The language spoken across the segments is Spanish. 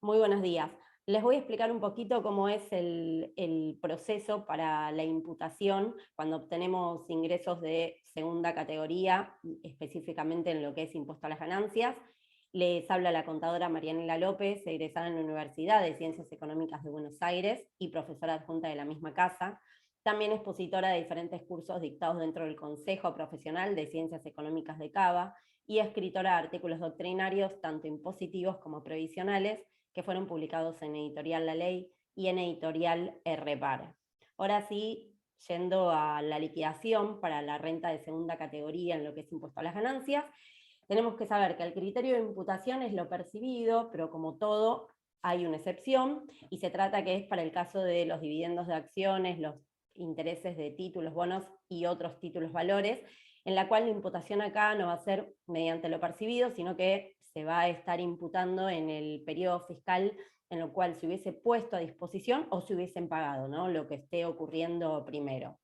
Muy buenos días. Les voy a explicar un poquito cómo es el proceso para la imputación cuando obtenemos ingresos de segunda categoría, específicamente en lo que es impuesto a las ganancias. Les habla la contadora Marianela López, egresada en la Universidad de Ciencias Económicas de Buenos Aires y profesora adjunta de la misma casa. También expositora de diferentes cursos dictados dentro del Consejo Profesional de Ciencias Económicas de Cava y escritora de artículos doctrinarios, tanto impositivos como previsionales, que fueron publicados en Editorial La Ley y en Editorial Repar. Ahora sí, yendo a la liquidación para la renta de segunda categoría en lo que es impuesto a las ganancias, tenemos que saber que el criterio de imputación es lo percibido, pero como todo hay una excepción, y se trata que es para el caso de los dividendos de acciones, los intereses de títulos, bonos y otros títulos valores, en la cual la imputación acá no va a ser mediante lo percibido, sino que se va a estar imputando en el periodo fiscal en lo cual se hubiese puesto a disposición o se hubiesen pagado, ¿no? Lo que esté ocurriendo primero.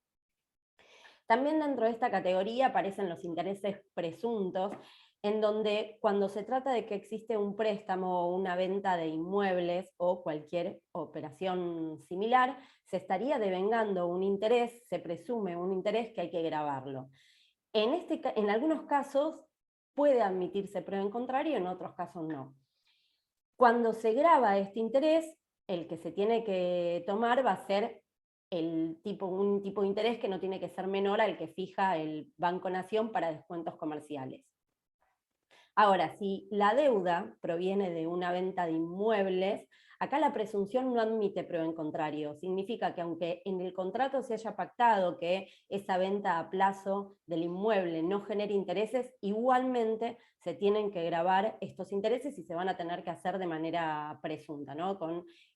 También dentro de esta categoría aparecen los intereses presuntos, en donde cuando se trata de que existe un préstamo o una venta de inmuebles o cualquier operación similar, se estaría devengando un interés, se presume un interés que hay que gravarlo. En algunos casos puede admitirse prueba en contrario, en otros casos no. Cuando se grava este interés, el que se tiene que tomar va a ser un tipo de interés que no tiene que ser menor al que fija el Banco Nación para descuentos comerciales. Ahora, si la deuda proviene de una venta de inmuebles, acá la presunción no admite prueba en contrario. Significa que aunque en el contrato se haya pactado que esa venta a plazo del inmueble no genere intereses, igualmente se tienen que gravar estos intereses y se van a tener que hacer de manera presunta, ¿no?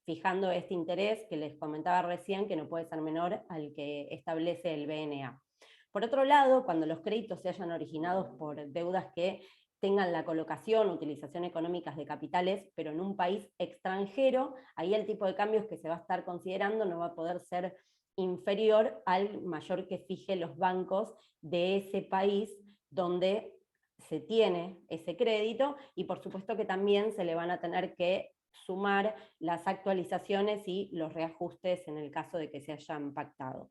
Fijando este interés que les comentaba recién, que no puede ser menor al que establece el BNA. Por otro lado, cuando los créditos se hayan originado por deudas que tengan la colocación, utilización económicas de capitales, pero en un país extranjero, ahí el tipo de cambios que se va a estar considerando no va a poder ser inferior al mayor que fije los bancos de ese país donde se tiene ese crédito, y por supuesto que también se le van a tener que sumar las actualizaciones y los reajustes en el caso de que se hayan pactado.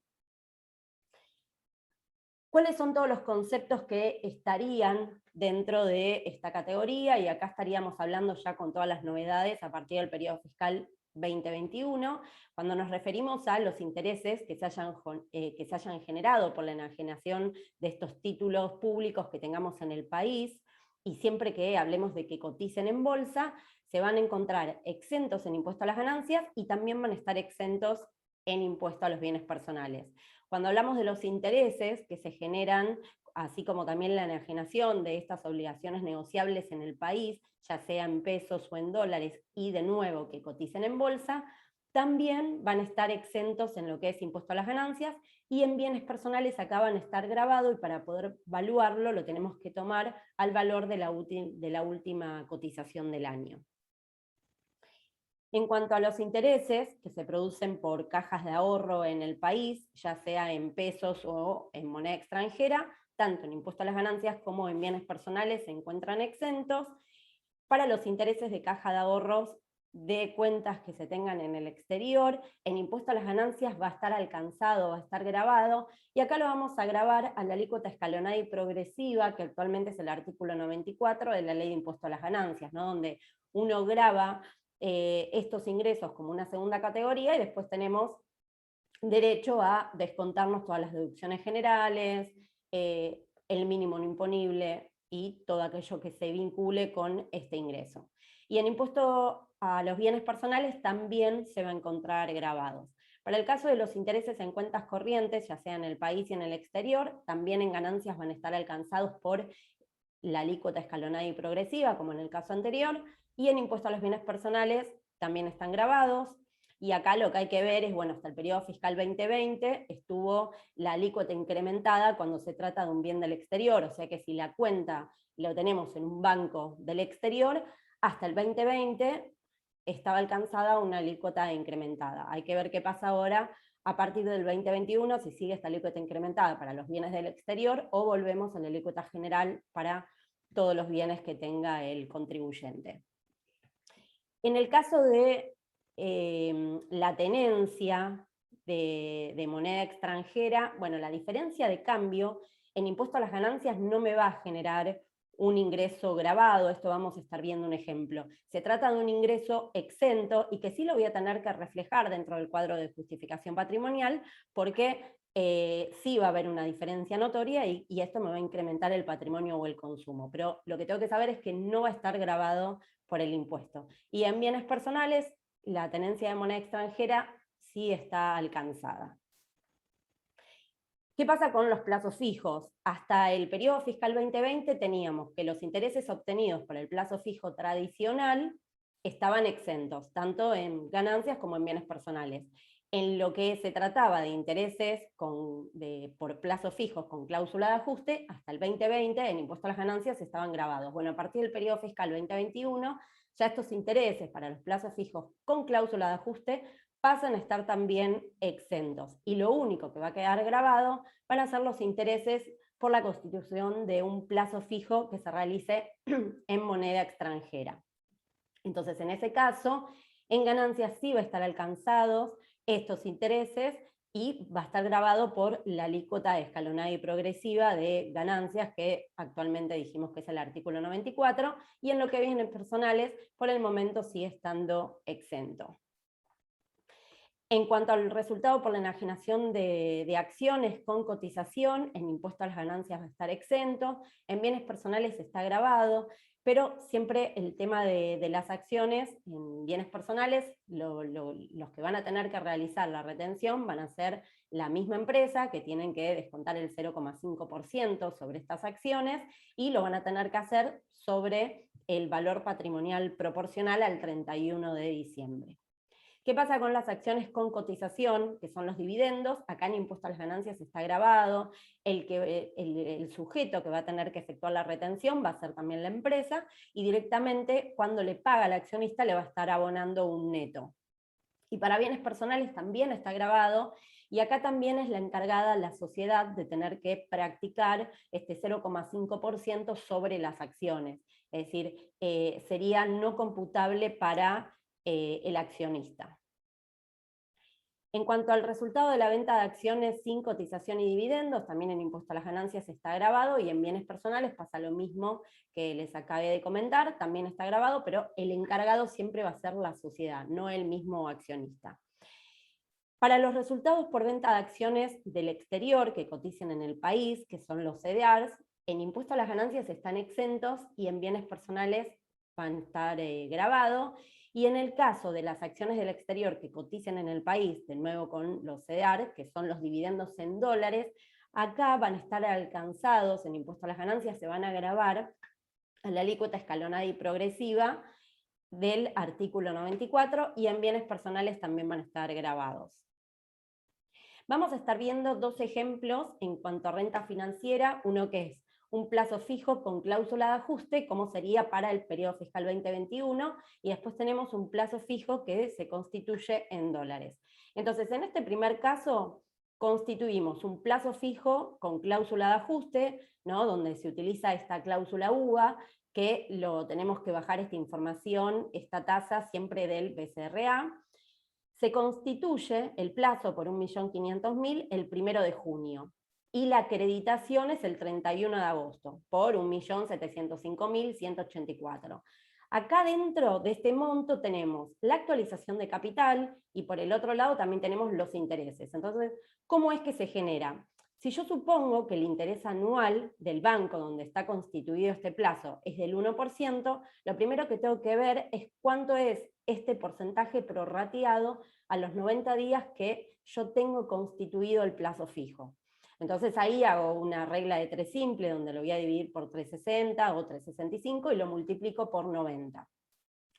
¿Cuáles son todos los conceptos que estarían dentro de esta categoría? Y acá estaríamos hablando ya con todas las novedades a partir del periodo fiscal 2021, cuando nos referimos a los intereses que se hayan generado por la enajenación de estos títulos públicos que tengamos en el país, y siempre que hablemos de que coticen en bolsa, se van a encontrar exentos en impuesto a las ganancias y también van a estar exentos en impuesto a los bienes personales. Cuando hablamos de los intereses que se generan, así como también la enajenación de estas obligaciones negociables en el país, ya sea en pesos o en dólares, y de nuevo que coticen en bolsa, también van a estar exentos en lo que es impuesto a las ganancias, y en bienes personales acá van a estar grabados, y para poder evaluarlo lo tenemos que tomar al valor de la última cotización del año. En cuanto a los intereses que se producen por cajas de ahorro en el país, ya sea en pesos o en moneda extranjera, tanto en impuesto a las ganancias como en bienes personales se encuentran exentos. Para los intereses de caja de ahorros de cuentas que se tengan en el exterior, en impuesto a las ganancias va a estar alcanzado, va a estar grabado, y acá lo vamos a grabar a la alícuota escalonada y progresiva, que actualmente es el artículo 94 de la Ley de Impuesto a las Ganancias, ¿no? Donde uno graba estos ingresos como una segunda categoría, y después tenemos derecho a descontarnos todas las deducciones generales, el mínimo no imponible y todo aquello que se vincule con este ingreso. Y en impuesto a los bienes personales también se va a encontrar grabados. Para el caso de los intereses en cuentas corrientes, ya sea en el país y en el exterior, también en ganancias van a estar alcanzados por la alícuota escalonada y progresiva, como en el caso anterior, y en impuesto a los bienes personales también están grabados. Y acá lo que hay que ver es, bueno, hasta el periodo fiscal 2020 estuvo la alícuota incrementada cuando se trata de un bien del exterior, o sea que si la cuenta lo tenemos en un banco del exterior, hasta el 2020 estaba alcanzada una alícuota incrementada. Hay que ver qué pasa ahora a partir del 2021, si sigue esta alícuota incrementada para los bienes del exterior o volvemos a la alícuota general para todos los bienes que tenga el contribuyente. En el caso de la tenencia de moneda extranjera, bueno, la diferencia de cambio en impuesto a las ganancias no me va a generar un ingreso grabado, esto vamos a estar viendo un ejemplo. Se trata de un ingreso exento y que sí lo voy a tener que reflejar dentro del cuadro de justificación patrimonial, porque sí va a haber una diferencia notoria y esto me va a incrementar el patrimonio o el consumo. Pero lo que tengo que saber es que no va a estar grabado por el impuesto. Y en bienes personales, la tenencia de moneda extranjera sí está alcanzada. ¿Qué pasa con los plazos fijos? Hasta el periodo fiscal 2020 teníamos que los intereses obtenidos por el plazo fijo tradicional estaban exentos, tanto en ganancias como en bienes personales. En lo que se trataba de intereses por plazos fijos con cláusula de ajuste, hasta el 2020 en impuesto a las ganancias estaban grabados. Bueno, a partir del periodo fiscal 2021, ya estos intereses para los plazos fijos con cláusula de ajuste pasan a estar también exentos. Y lo único que va a quedar grabado van a ser los intereses por la constitución de un plazo fijo que se realice en moneda extranjera. Entonces, en ese caso, en ganancias sí va a estar alcanzados estos intereses y va a estar grabado por la alícuota escalonada y progresiva de ganancias, que actualmente dijimos que es el artículo 94, y en lo que vienen personales, por el momento sigue estando exento. En cuanto al resultado por la enajenación de acciones con cotización, en impuesto a las ganancias va a estar exento, en bienes personales está grabado, pero siempre el tema de las acciones en bienes personales, los que van a tener que realizar la retención van a ser la misma empresa, que tienen que descontar el 0,5% sobre estas acciones, y lo van a tener que hacer sobre el valor patrimonial proporcional al 31 de diciembre. ¿Qué pasa con las acciones con cotización, que son los dividendos? Acá en impuesto a las ganancias está grabado, el sujeto que va a tener que efectuar la retención va a ser también la empresa, y directamente cuando le paga al accionista le va a estar abonando un neto. Y para bienes personales también está grabado, y acá también es la encargada la sociedad de tener que practicar este 0,5% sobre las acciones. Es decir, sería no computable para el accionista. En cuanto al resultado de la venta de acciones sin cotización y dividendos, también en impuesto a las ganancias está grabado, y en bienes personales pasa lo mismo que les acabé de comentar, también está grabado, pero el encargado siempre va a ser la sociedad, no el mismo accionista. Para los resultados por venta de acciones del exterior que coticen en el país, que son los CDRs, en impuesto a las ganancias están exentos y en bienes personales van a estar grabados. Y en el caso de las acciones del exterior que coticen en el país, de nuevo con los CDR, que son los dividendos en dólares, acá van a estar alcanzados en impuesto a las ganancias, se van a grabar a la alícuota escalonada y progresiva del artículo 94, y en bienes personales también van a estar grabados. Vamos a estar viendo dos ejemplos en cuanto a renta financiera, uno que es un plazo fijo con cláusula de ajuste, como sería para el periodo fiscal 2021, y después tenemos un plazo fijo que se constituye en dólares. Entonces, en este primer caso, constituimos un plazo fijo con cláusula de ajuste, ¿no?, donde se utiliza esta cláusula UVA, que tenemos que bajar esta información, esta tasa, siempre del BCRA. Se constituye el plazo por 1.500.000 el 1 de junio, y la acreditación es el 31 de agosto, por 1.705.184. Acá dentro de este monto tenemos la actualización de capital, y por el otro lado también tenemos los intereses. Entonces, ¿cómo es que se genera? Si yo supongo que el interés anual del banco donde está constituido este plazo es del 1%, lo primero que tengo que ver es cuánto es este porcentaje prorrateado a los 90 días que yo tengo constituido el plazo fijo. Entonces ahí hago una regla de 3 simple, donde lo voy a dividir por 360 o 365 y lo multiplico por 90.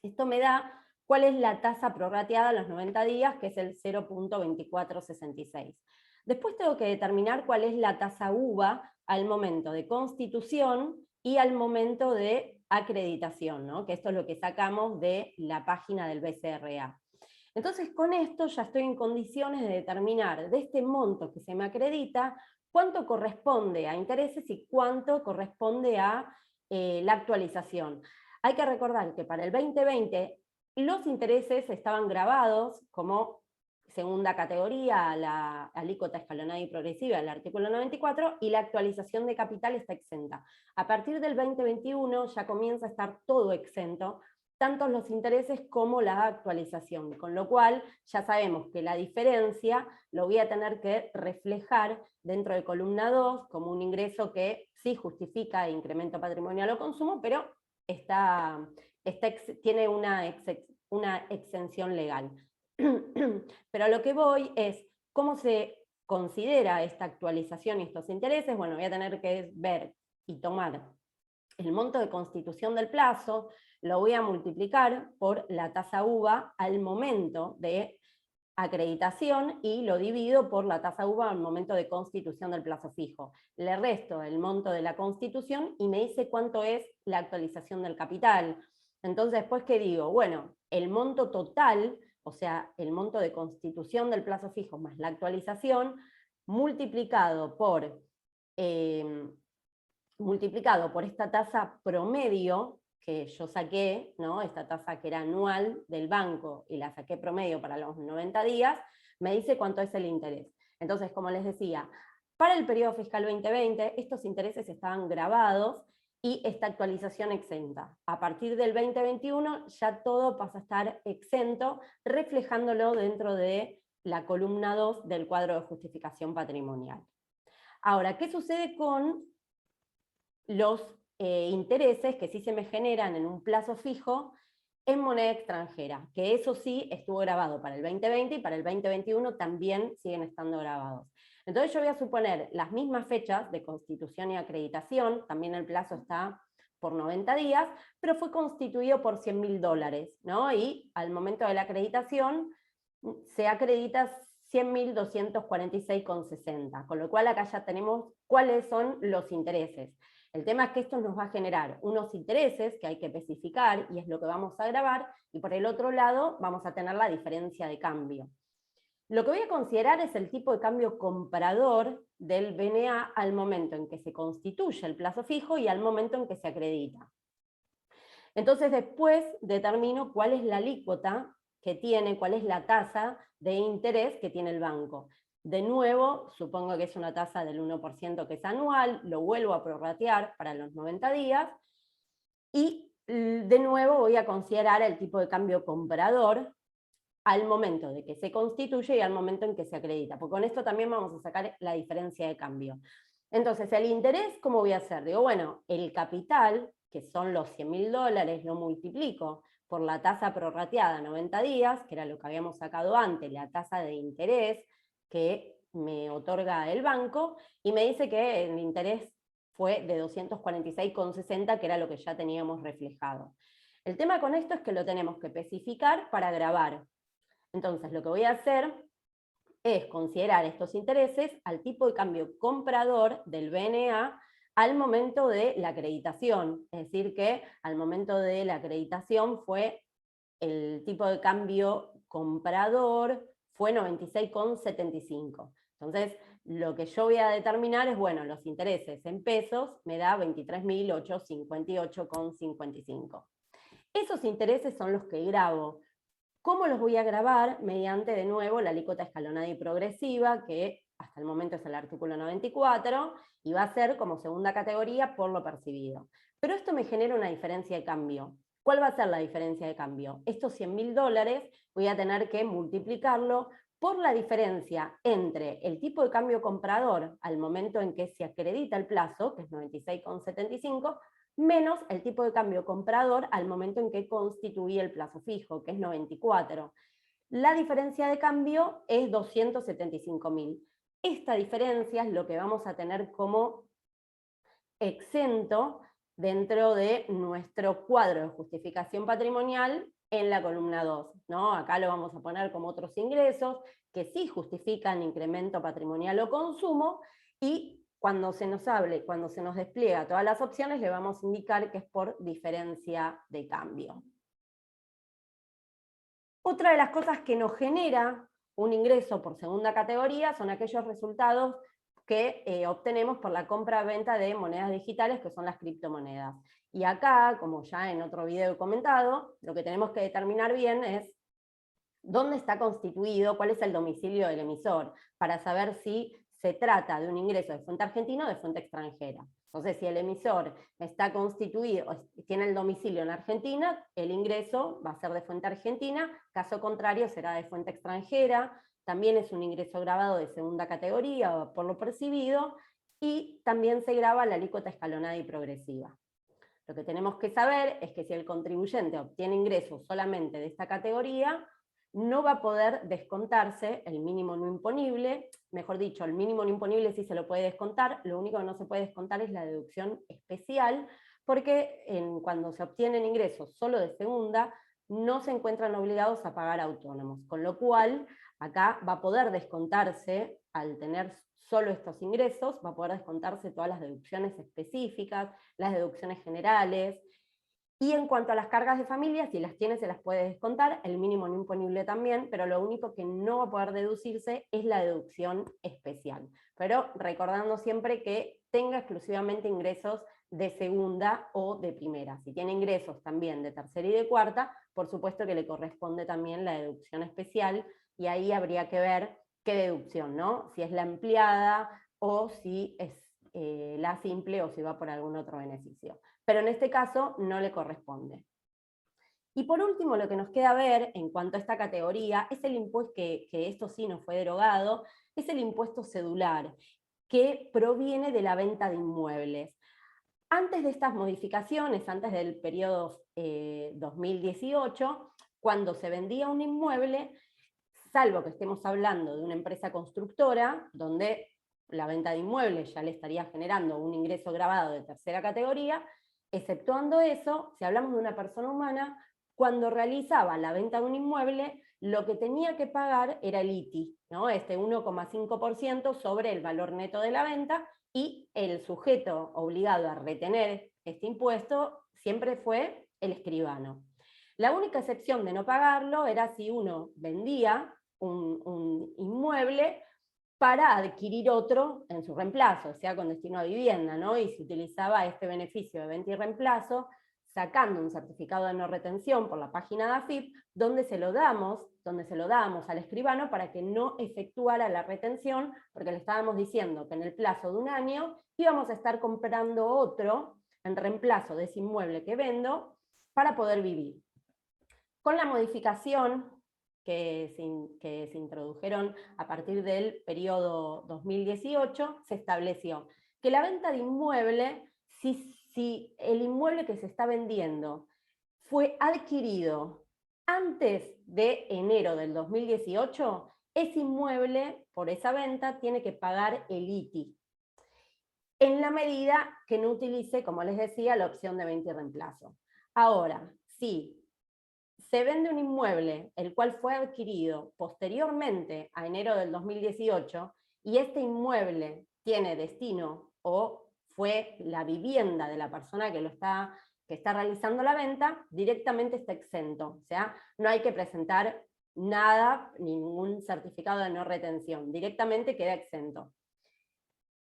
Esto me da cuál es la tasa prorrateada a los 90 días, que es el 0.2466. Después tengo que determinar cuál es la tasa UVA al momento de constitución y al momento de acreditación, ¿no?, que esto es lo que sacamos de la página del BCRA. Entonces, con esto ya estoy en condiciones de determinar de este monto que se me acredita cuánto corresponde a intereses y cuánto corresponde a la actualización. Hay que recordar que para el 2020 los intereses estaban grabados como segunda categoría a la alícuota escalonada y progresiva del artículo 94, y la actualización de capital está exenta. A partir del 2021 ya comienza a estar todo exento, tanto los intereses como la actualización, con lo cual ya sabemos que la diferencia lo voy a tener que reflejar dentro de columna 2 como un ingreso que sí justifica incremento patrimonial o consumo, pero tiene una exención legal. Pero a lo que voy es cómo se considera esta actualización y estos intereses. Bueno, voy a tener que ver y tomar el monto de constitución del plazo, lo voy a multiplicar por la tasa UVA al momento de acreditación y lo divido por la tasa UVA al momento de constitución del plazo fijo. Le resto el monto de la constitución y me dice cuánto es la actualización del capital. Entonces, después, ¿qué digo? Bueno, el monto total, o sea, el monto de constitución del plazo fijo más la actualización, multiplicado por esta tasa promedio que yo saqué, ¿no? Esta tasa que era anual del banco y la saqué promedio para los 90 días, me dice cuánto es el interés. Entonces, como les decía, para el periodo fiscal 2020, estos intereses estaban grabados y esta actualización exenta. A partir del 2021 ya todo pasa a estar exento, reflejándolo dentro de la columna 2 del cuadro de justificación patrimonial. Ahora, ¿qué sucede con los intereses que sí se me generan en un plazo fijo en moneda extranjera? Que eso sí estuvo grabado para el 2020 y para el 2021 también siguen estando grabados. Entonces yo voy a suponer las mismas fechas de constitución y acreditación, también el plazo está por 90 días, pero fue constituido por $100.000, ¿no? Y al momento de la acreditación se acredita 100.246,60, con lo cual acá ya tenemos cuáles son los intereses. El tema es que esto nos va a generar unos intereses que hay que especificar, y es lo que vamos a grabar, y por el otro lado vamos a tener la diferencia de cambio. Lo que voy a considerar es el tipo de cambio comprador del BNA al momento en que se constituye el plazo fijo y al momento en que se acredita. Entonces después determino cuál es la alícuota que tiene, cuál es la tasa de interés que tiene el banco. De nuevo, supongo que es una tasa del 1% que es anual, lo vuelvo a prorratear para los 90 días, y de nuevo voy a considerar el tipo de cambio comprador al momento de que se constituye y al momento en que se acredita, porque con esto también vamos a sacar la diferencia de cambio. Entonces, el interés, ¿cómo voy a hacer? Digo, bueno, el capital, que son los $100.000, lo multiplico por la tasa prorrateada 90 días, que era lo que habíamos sacado antes, la tasa de interés que me otorga el banco, y me dice que el interés fue de 246,60, que era lo que ya teníamos reflejado. El tema con esto es que lo tenemos que especificar para grabar. Entonces, lo que voy a hacer es considerar estos intereses al tipo de cambio comprador del BNA al momento de la acreditación. Es decir, que al momento de la acreditación fue el tipo de cambio comprador fue 96,75. Entonces, lo que yo voy a determinar es, bueno, los intereses en pesos me da 23.858,55. Esos intereses son los que grabo. ¿Cómo los voy a grabar? Mediante, de nuevo, la alícuota escalonada y progresiva, que hasta el momento es el artículo 94, y va a ser como segunda categoría por lo percibido. Pero esto me genera una diferencia de cambio. ¿Cuál va a ser la diferencia de cambio? Estos $100.000 voy a tener que multiplicarlo por la diferencia entre el tipo de cambio comprador al momento en que se acredita el plazo, que es 96,75, menos el tipo de cambio comprador al momento en que constituye el plazo fijo, que es 94. La diferencia de cambio es 275.000. Esta diferencia es lo que vamos a tener como exento dentro de nuestro cuadro de justificación patrimonial en la columna 2, ¿no? Acá lo vamos a poner como otros ingresos que sí justifican incremento patrimonial o consumo, y cuando se nos hable, cuando se nos despliega todas las opciones, le vamos a indicar que es por diferencia de cambio. Otra de las cosas que nos genera un ingreso por segunda categoría son aquellos resultados que obtenemos por la compra-venta de monedas digitales, que son las criptomonedas. Y acá, como ya en otro video he comentado, lo que tenemos que determinar bien es dónde está constituido, cuál es el domicilio del emisor, para saber si se trata de un ingreso de fuente argentina o de fuente extranjera. Entonces, si el emisor está constituido, tiene el domicilio en Argentina, el ingreso va a ser de fuente argentina, caso contrario será de fuente extranjera. También es un ingreso grabado de segunda categoría por lo percibido, y también se graba la alícuota escalonada y progresiva. Lo que tenemos que saber es que si el contribuyente obtiene ingresos solamente de esta categoría, no va a poder descontarse el mínimo no imponible. Mejor dicho, el mínimo no imponible sí se lo puede descontar, lo único que no se puede descontar es la deducción especial, porque cuando se obtienen ingresos solo de segunda, no se encuentran obligados a pagar autónomos, con lo cual acá va a poder descontarse, al tener solo estos ingresos, va a poder descontarse todas las deducciones específicas, las deducciones generales. Y en cuanto a las cargas de familia, si las tiene se las puede descontar, el mínimo no imponible también, pero lo único que no va a poder deducirse es la deducción especial. Pero recordando siempre que tenga exclusivamente ingresos de segunda o de primera. Si tiene ingresos también de tercera y de cuarta, por supuesto que le corresponde también la deducción especial, y ahí habría que ver qué deducción, ¿no? Si es la empleada o si es la simple o si va por algún otro beneficio. Pero en este caso no le corresponde. Y por último, lo que nos queda ver en cuanto a esta categoría es el impuesto, que esto sí no fue derogado, es el impuesto cedular, que proviene de la venta de inmuebles. Antes de estas modificaciones, antes del periodo 2018, cuando se vendía un inmueble, salvo que estemos hablando de una empresa constructora, donde la venta de inmuebles ya le estaría generando un ingreso grabado de tercera categoría, exceptuando eso, si hablamos de una persona humana, cuando realizaba la venta de un inmueble, lo que tenía que pagar era el ITI, ¿no? Este 1,5% sobre el valor neto de la venta, y el sujeto obligado a retener este impuesto siempre fue el escribano. La única excepción de no pagarlo era si uno vendía un inmueble para adquirir otro en su reemplazo, o sea, con destino a vivienda, ¿no? Y se utilizaba este beneficio de venta y reemplazo, sacando un certificado de no retención por la página de AFIP, donde se lo dábamos al escribano para que no efectuara la retención, porque le estábamos diciendo que en el plazo de un año íbamos a estar comprando otro en reemplazo de ese inmueble que vendo para poder vivir. Con la modificación que se introdujeron a partir del periodo 2018, se estableció que la venta de inmueble, si el inmueble que se está vendiendo fue adquirido antes de enero del 2018, ese inmueble, por esa venta, tiene que pagar el ITI, en la medida que no utilice, como les decía, la opción de venta y reemplazo. Ahora, si se vende un inmueble el cual fue adquirido posteriormente a enero del 2018 y este inmueble tiene destino o fue la vivienda de la persona que está realizando la venta, directamente está exento. O sea, no hay que presentar nada, ningún certificado de no retención, directamente queda exento.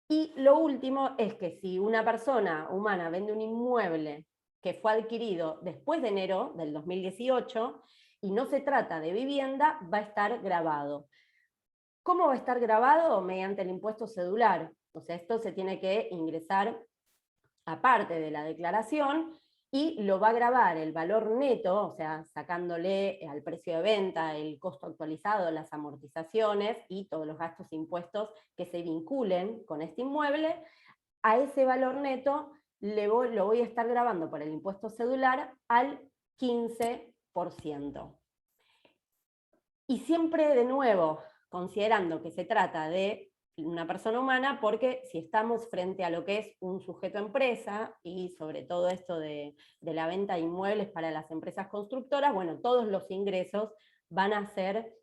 Y lo último es que si una persona humana vende un inmueble que fue adquirido después de enero del 2018 y no se trata de vivienda, va a estar grabado. ¿Cómo va a estar grabado? Mediante el impuesto cedular. O sea, esto se tiene que ingresar aparte de la declaración, y lo va a grabar el valor neto, o sea, sacándole al precio de venta el costo actualizado, las amortizaciones y todos los gastos e impuestos que se vinculen con este inmueble. A ese valor neto lo voy a estar grabando por el impuesto cedular al 15%. Y siempre, de nuevo, considerando que se trata de una persona humana, porque si estamos frente a lo que es un sujeto empresa, y sobre todo esto de la venta de inmuebles para las empresas constructoras, bueno, todos los ingresos van a ser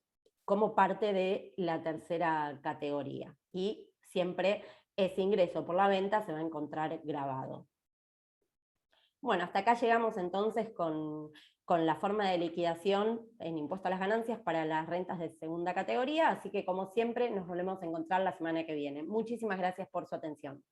como parte de la tercera categoría, y siempre ese ingreso por la venta se va a encontrar grabado. Bueno, hasta acá llegamos entonces con la forma de liquidación en impuesto a las ganancias para las rentas de segunda categoría, así que como siempre nos volvemos a encontrar la semana que viene. Muchísimas gracias por su atención.